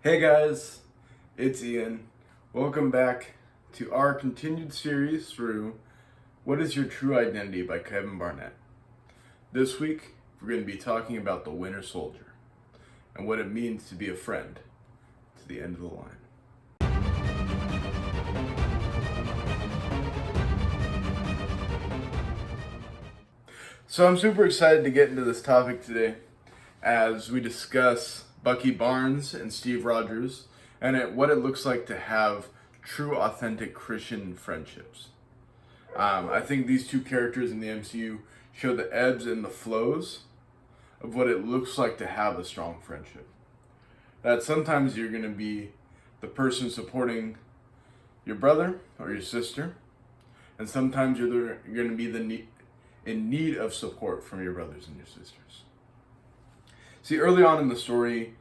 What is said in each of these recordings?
Hey guys, it's Ian. Welcome back to our continued series through What is Your True Identity by Kevin Barnett. This week, we're going to be talking about the Winter Soldier and what it means to be a friend to the end of the line. So I'm super excited to get into this topic today as we discuss Bucky Barnes and Steve Rogers and what it looks like to have true, authentic Christian friendships. I think these two characters in the MCU show the ebbs and the flows of what it looks like to have a strong friendship. That sometimes you're going to be the person supporting your brother or your sister, and sometimes you're going to be in need of support from your brothers and your sisters. See, early on in the story,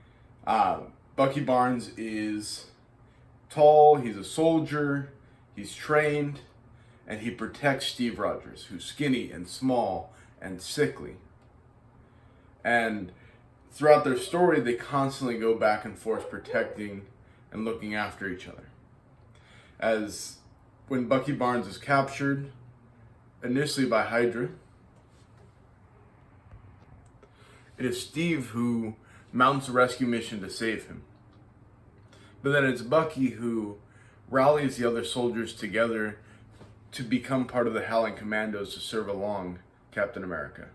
Bucky Barnes is tall, he's a soldier, he's trained, and he protects Steve Rogers, who's skinny and small and sickly. And throughout their story, they constantly go back and forth protecting and looking after each other. As when Bucky Barnes is captured, initially by Hydra, it is Steve who mounts a rescue mission to save him. But then it's Bucky who rallies the other soldiers together to become part of the Howling Commandos to serve along Captain America.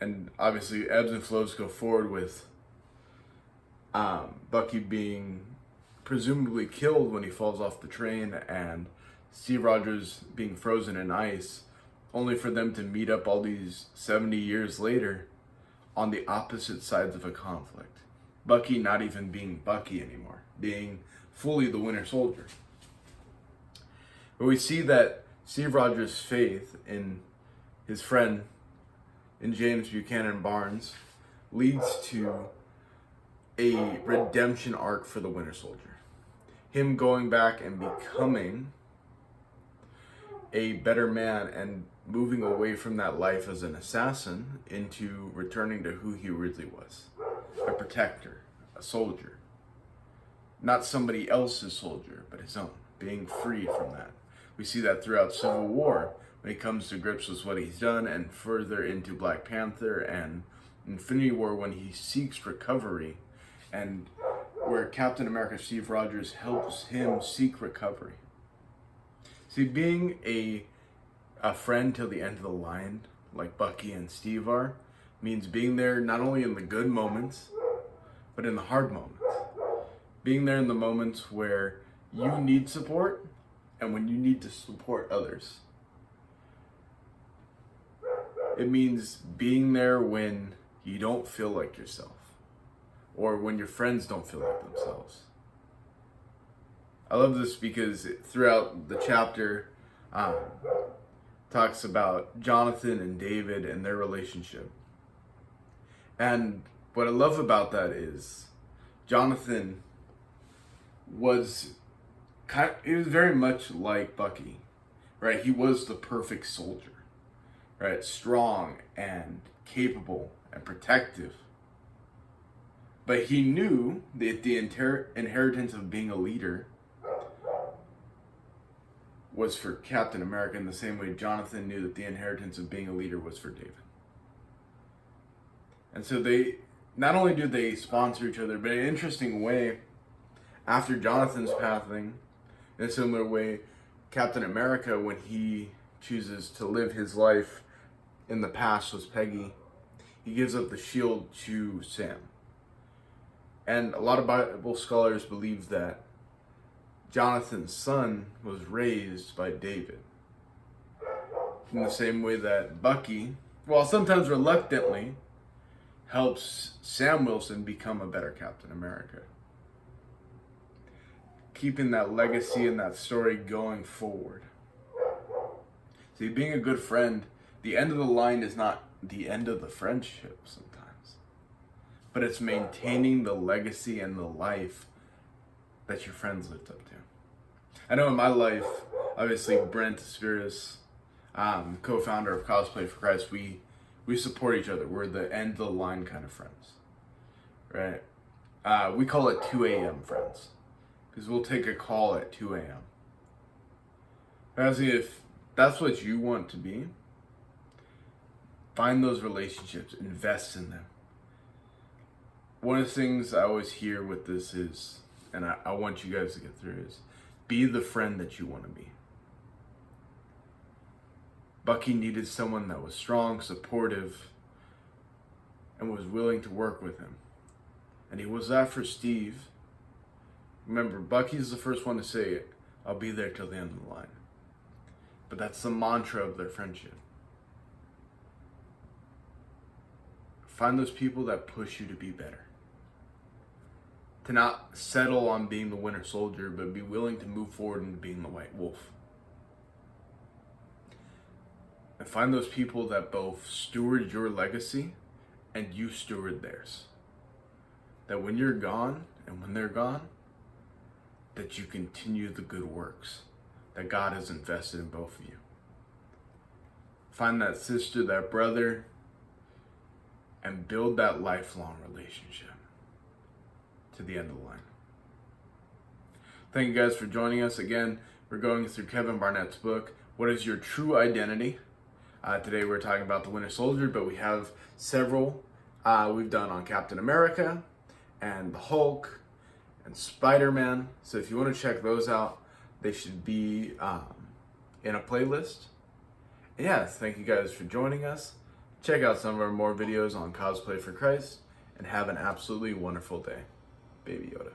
And obviously ebbs and flows go forward with Bucky being presumably killed when he falls off the train and Steve Rogers being frozen in ice, only for them to meet up all these 70 years later on the opposite sides of a conflict. Bucky not even being Bucky anymore, being fully the Winter Soldier. But we see that Steve Rogers' faith in his friend, in James Buchanan Barnes, leads to a redemption arc for the Winter Soldier. Him going back and becoming a better man and moving away from that life as an assassin into returning to who he really was. A protector, a soldier. Not somebody else's soldier, but his own. Being freed from that. We see that throughout Civil War when he comes to grips with what he's done, and further into Black Panther and Infinity War when he seeks recovery, and where Captain America Steve Rogers helps him seek recovery. See, being a friend till the end of the line, like Bucky and Steve are, means being there not only in the good moments, but in the hard moments. Being there in the moments where you need support and when you need to support others. It means being there when you don't feel like yourself, or when your friends don't feel like themselves. I love this because throughout the chapter, talks about Jonathan and David and their relationship. And what I love about that is Jonathan was he was very much like Bucky, right? He was the perfect soldier, right? Strong and capable and protective. But he knew that the inheritance of being a leader was for Captain America in the same way Jonathan knew that the inheritance of being a leader was for David. And so they, not only do they sponsor each other, but in an interesting way, after Jonathan's passing, in a similar way, Captain America, when he chooses to live his life in the past with Peggy, he gives up the shield to Sam. And a lot of Bible scholars believe that Jonathan's son was raised by David. In the same way that Bucky, while sometimes reluctantly, helps Sam Wilson become a better Captain America. Keeping that legacy and that story going forward. See, being a good friend, the end of the line is not the end of the friendship sometimes, but it's maintaining the legacy and the life that your friends lived up to. I know in my life, obviously Brent Spears, co-founder of CosplayforChrist, we support each other. We're the end of the line kind of friends, right? We call it 2 a.m. friends, because we'll take a call at 2 a.m. As if that's what you want to be, find those relationships, invest in them. One of the things I always hear with this is, and I want you guys to get through, is be the friend that you want to be. Bucky needed someone that was strong, supportive, and was willing to work with him. And he was that for Steve. Remember, Bucky's the first one to say it. I'll be there till the end of the line. But that's the mantra of their friendship. Find those people that push you to be better. To not settle on being the Winter Soldier, but be willing to move forward into being the White Wolf. And find those people that both steward your legacy and you steward theirs. That when you're gone and when they're gone, that you continue the good works that God has invested in both of you. Find that sister, that brother, and build that lifelong relationship to the end of the line. Thank you guys for joining us. Again, we're going through Kevin Barnett's book, What is Your True Identity? Today we're talking about the Winter Soldier, but we have several we've done on Captain America and the Hulk and Spider-Man. So if you want to check those out, they should be in a playlist. And yeah, thank you guys for joining us. Check out some of our more videos on Cosplay for Christ, and have an absolutely wonderful day. Baby Yoda.